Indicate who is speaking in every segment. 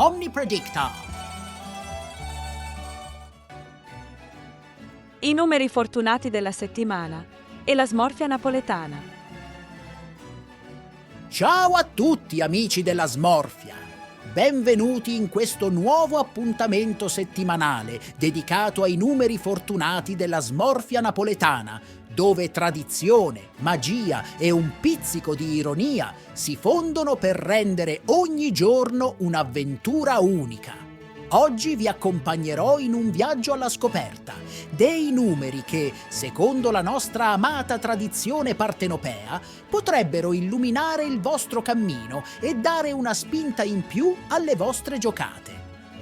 Speaker 1: Omnipredicta.
Speaker 2: I numeri fortunati della settimana e la smorfia napoletana.
Speaker 1: Ciao a tutti amici della smorfia! Benvenuti in questo nuovo appuntamento settimanale dedicato ai numeri fortunati della smorfia napoletana, dove tradizione, magia e un pizzico di ironia si fondono per rendere ogni giorno un'avventura unica. Oggi vi accompagnerò in un viaggio alla scoperta dei numeri che, secondo la nostra amata tradizione partenopea, potrebbero illuminare il vostro cammino e dare una spinta in più alle vostre giocate.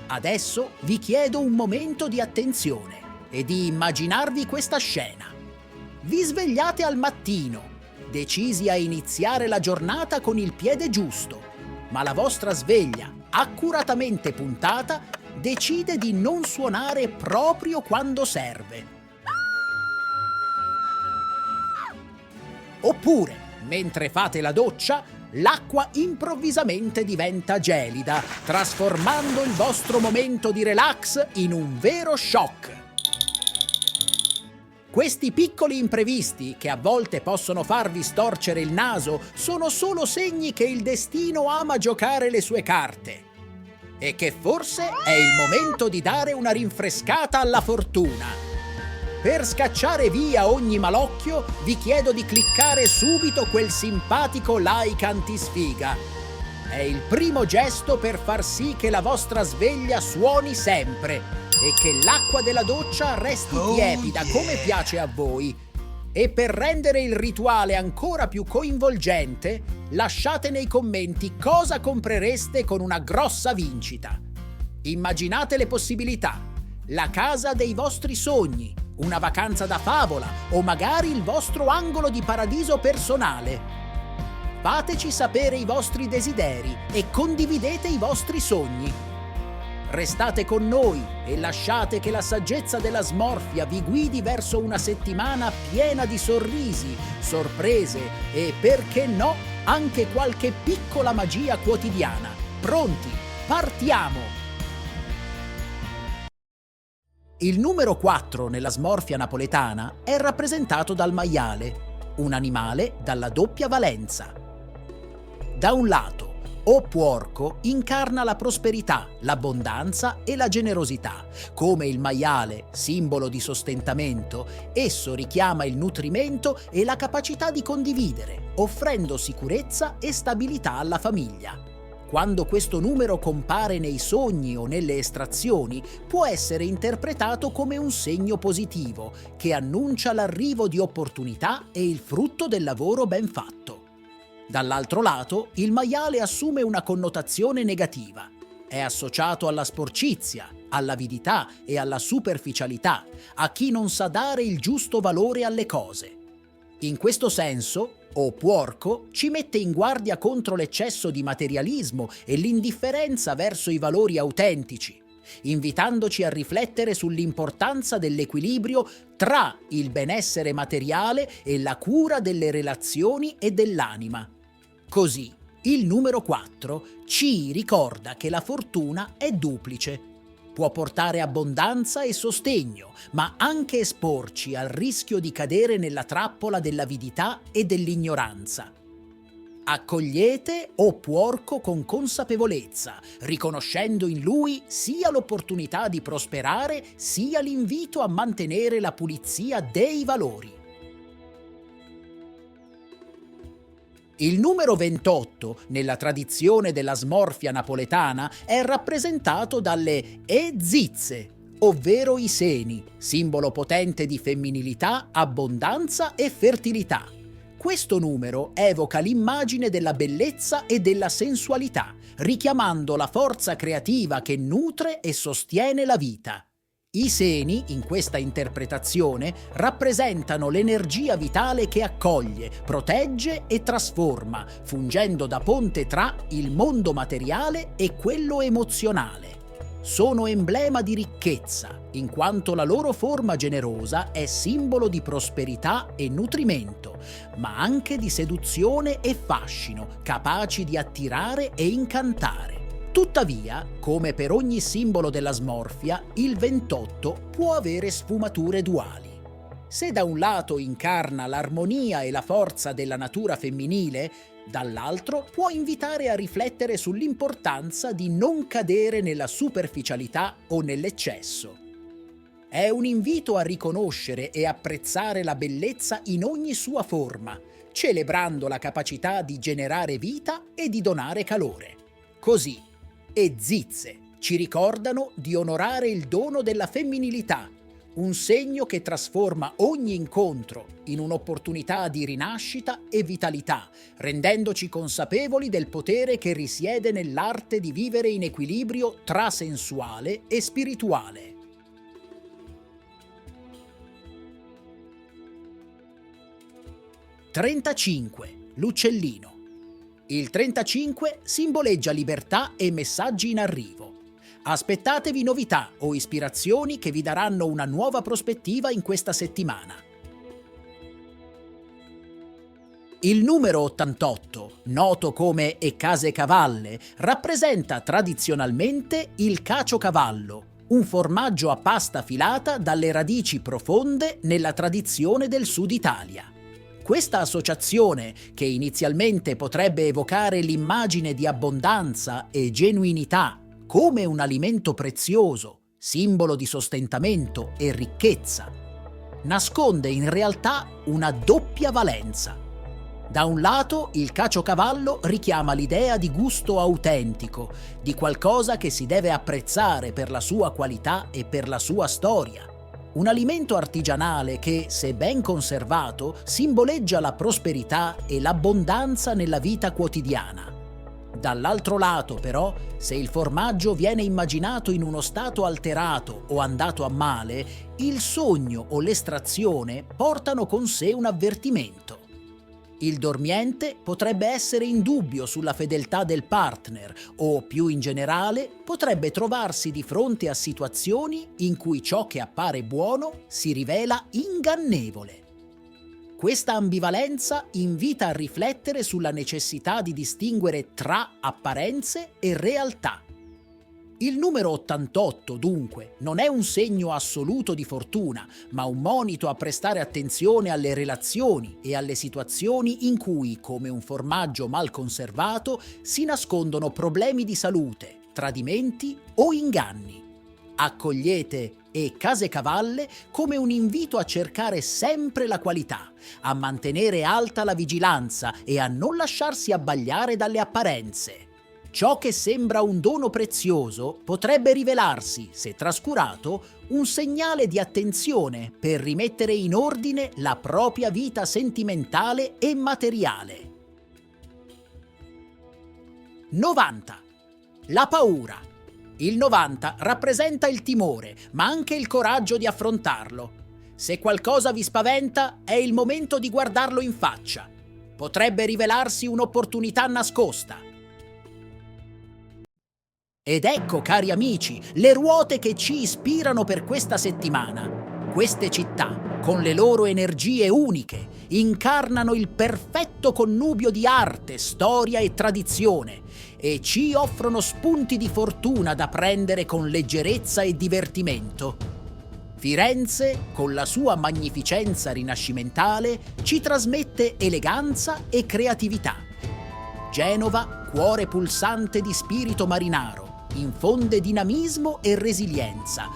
Speaker 1: Adesso vi chiedo un momento di attenzione e di immaginarvi questa scena. Vi svegliate al mattino, decisi a iniziare la giornata con il piede giusto, ma la vostra sveglia, accuratamente puntata, decide di non suonare proprio quando serve. Oppure, mentre fate la doccia, l'acqua improvvisamente diventa gelida, trasformando il vostro momento di relax in un vero shock. Questi piccoli imprevisti, che a volte possono farvi storcere il naso, sono solo segni che il destino ama giocare le sue carte e che forse è il momento di dare una rinfrescata alla fortuna. Per scacciare via ogni malocchio, vi chiedo di cliccare subito quel simpatico like antisfiga. È il primo gesto per far sì che la vostra sveglia suoni sempre e che l'acqua della doccia resti tiepida come piace a voi. E per rendere il rituale ancora più coinvolgente, lasciate nei commenti cosa comprereste con una grossa vincita. Immaginate le possibilità: la casa dei vostri sogni, una vacanza da favola o magari il vostro angolo di paradiso personale. Fateci sapere i vostri desideri e condividete i vostri sogni. Restate con noi e lasciate che la saggezza della smorfia vi guidi verso una settimana piena di sorrisi, sorprese e, perché no, anche qualche piccola magia quotidiana. Pronti? Partiamo! Il numero 4 nella smorfia napoletana è rappresentato dal maiale, un animale dalla doppia valenza. Da un lato, O Puorco incarna la prosperità, l'abbondanza e la generosità. Come il maiale, simbolo di sostentamento, esso richiama il nutrimento e la capacità di condividere, offrendo sicurezza e stabilità alla famiglia. Quando questo numero compare nei sogni o nelle estrazioni, può essere interpretato come un segno positivo, che annuncia l'arrivo di opportunità e il frutto del lavoro ben fatto. Dall'altro lato, il maiale assume una connotazione negativa. È associato alla sporcizia, all'avidità e alla superficialità, a chi non sa dare il giusto valore alle cose. In questo senso, O Puorco ci mette in guardia contro l'eccesso di materialismo e l'indifferenza verso i valori autentici, invitandoci a riflettere sull'importanza dell'equilibrio tra il benessere materiale e la cura delle relazioni e dell'anima. Così, il numero 4 ci ricorda che la fortuna è duplice. Può portare abbondanza e sostegno, ma anche esporci al rischio di cadere nella trappola dell'avidità e dell'ignoranza. Accogliete O Puorco con consapevolezza, riconoscendo in lui sia l'opportunità di prosperare, sia l'invito a mantenere la pulizia dei valori. Il numero 28, nella tradizione della smorfia napoletana, è rappresentato dalle zizze, ovvero i seni, simbolo potente di femminilità, abbondanza e fertilità. Questo numero evoca l'immagine della bellezza e della sensualità, richiamando la forza creativa che nutre e sostiene la vita. I seni, in questa interpretazione, rappresentano l'energia vitale che accoglie, protegge e trasforma, fungendo da ponte tra il mondo materiale e quello emozionale. Sono emblema di ricchezza, in quanto la loro forma generosa è simbolo di prosperità e nutrimento, ma anche di seduzione e fascino, capaci di attirare e incantare. Tuttavia, come per ogni simbolo della smorfia, il 28 può avere sfumature duali. Se da un lato incarna l'armonia e la forza della natura femminile, dall'altro può invitare a riflettere sull'importanza di non cadere nella superficialità o nell'eccesso. È un invito a riconoscere e apprezzare la bellezza in ogni sua forma, celebrando la capacità di generare vita e di donare calore. Così, e Zizze ci ricordano di onorare il dono della femminilità, un segno che trasforma ogni incontro in un'opportunità di rinascita e vitalità, rendendoci consapevoli del potere che risiede nell'arte di vivere in equilibrio tra sensuale e spirituale. (35) L'uccellino. Il 35 simboleggia libertà e messaggi in arrivo. Aspettatevi novità o ispirazioni che vi daranno una nuova prospettiva in questa settimana. Il numero 88, noto come E case cavalle, rappresenta tradizionalmente il caciocavallo, un formaggio a pasta filata dalle radici profonde nella tradizione del Sud Italia. Questa associazione, che inizialmente potrebbe evocare l'immagine di abbondanza e genuinità come un alimento prezioso, simbolo di sostentamento e ricchezza, nasconde in realtà una doppia valenza. Da un lato, il caciocavallo richiama l'idea di gusto autentico, di qualcosa che si deve apprezzare per la sua qualità e per la sua storia. Un alimento artigianale che, se ben conservato, simboleggia la prosperità e l'abbondanza nella vita quotidiana. Dall'altro lato, però, se il formaggio viene immaginato in uno stato alterato o andato a male, il sogno o l'estrazione portano con sé un avvertimento. Il dormiente potrebbe essere in dubbio sulla fedeltà del partner o, più in generale, potrebbe trovarsi di fronte a situazioni in cui ciò che appare buono si rivela ingannevole. Questa ambivalenza invita a riflettere sulla necessità di distinguere tra apparenze e realtà. Il numero 88, dunque, non è un segno assoluto di fortuna, ma un monito a prestare attenzione alle relazioni e alle situazioni in cui, come un formaggio mal conservato, si nascondono problemi di salute, tradimenti o inganni. Accogliete E case cavalle come un invito a cercare sempre la qualità, a mantenere alta la vigilanza e a non lasciarsi abbagliare dalle apparenze. Ciò che sembra un dono prezioso potrebbe rivelarsi, se trascurato, un segnale di attenzione per rimettere in ordine la propria vita sentimentale e materiale. 90. La paura. Il 90 rappresenta il timore, ma anche il coraggio di affrontarlo. Se qualcosa vi spaventa, è il momento di guardarlo in faccia. Potrebbe rivelarsi un'opportunità nascosta. Ed ecco, cari amici, le ruote che ci ispirano per questa settimana. Queste città, con le loro energie uniche, incarnano il perfetto connubio di arte, storia e tradizione e ci offrono spunti di fortuna da prendere con leggerezza e divertimento. Firenze, con la sua magnificenza rinascimentale, ci trasmette eleganza e creatività. Genova, cuore pulsante di spirito marinaro, infonde dinamismo e resilienza.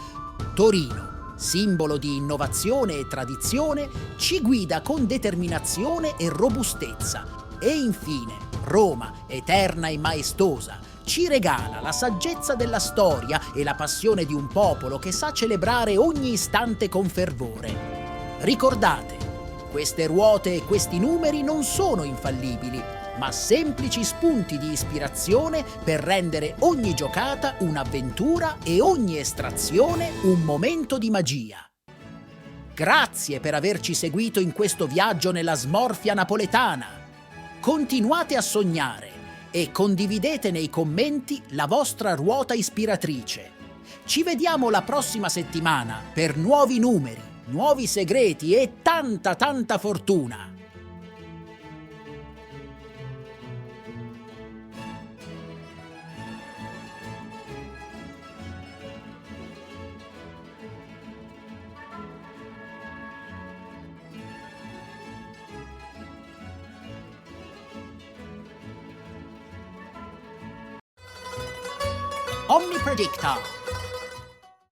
Speaker 1: Torino, simbolo di innovazione e tradizione, ci guida con determinazione e robustezza. E infine, Roma, eterna e maestosa, ci regala la saggezza della storia e la passione di un popolo che sa celebrare ogni istante con fervore. Ricordate, queste ruote e questi numeri non sono infallibili, ma semplici spunti di ispirazione per rendere ogni giocata un'avventura e ogni estrazione un momento di magia. Grazie per averci seguito in questo viaggio nella smorfia napoletana. Continuate a sognare e condividete nei commenti la vostra ruota ispiratrice. Ci vediamo la prossima settimana per nuovi numeri, nuovi segreti e tanta fortuna! Omnipredicta.